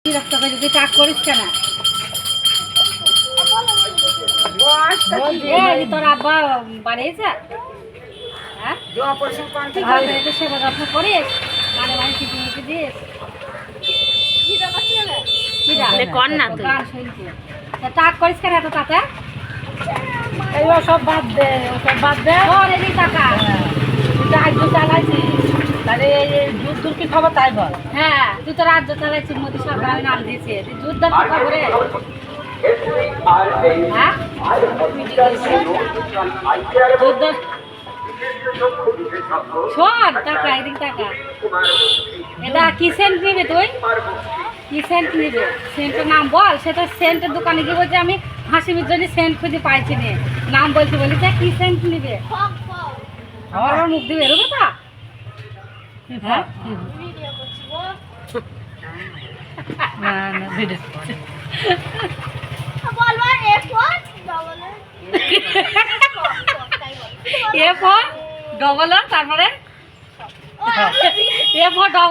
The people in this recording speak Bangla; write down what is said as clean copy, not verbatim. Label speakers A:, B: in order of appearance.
A: বিরক্ত করে তুই টাক করিস কেন? তোর আব্বা বাড়িয়েছে? হ্যাঁ, সেবা যত্ন করিস, মানে মানে কিছু মুখে দিস। গান শুনছি, টাক করিস কেন এত তাতে?
B: সব বাদ দে, ওসব বাদ দে।
A: টাকা
B: রাজ্য চালাইছি, তাহলে যুদ্ধ কি খবর তাই বল।
A: হ্যাঁ, তুই তো রাজ্য চালাইছিস, মোদী সরকার নাম দিয়েছে, তুই যুদ্ধ কি খবরে? হ্যাঁ, যুদ্ধ শোন, টাকা এদিক টাকা। এটা কি সেন্ট নিবি তুই? কি সেন্ট নিবে? সেন্টের নাম বল। সেটা সেন্টের দোকানে গিয়ে বলছে আমি হাসিমির জন্য সেন্ট খুঁজে পাইছি নে, নাম বলছি বলি কি সেন্ট নিবে? আমার মুখ দিয়ে বেরোবে তা? হ্যাঁ,
B: না না ভিডিও
A: এ ফর ডবল, তারপরে এ ফর ডবল।